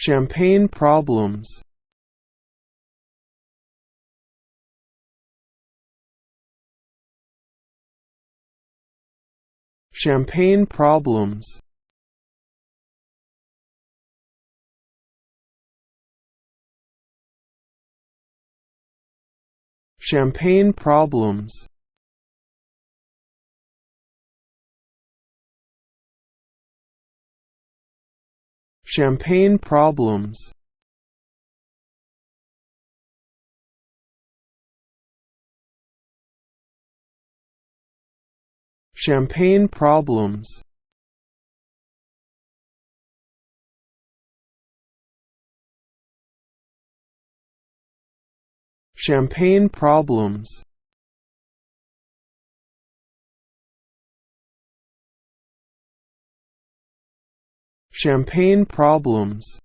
Champagne problems. Champagne problems. Champagne problems. Champagne problems. Champagne problems. Champagne problems. Champagne problems.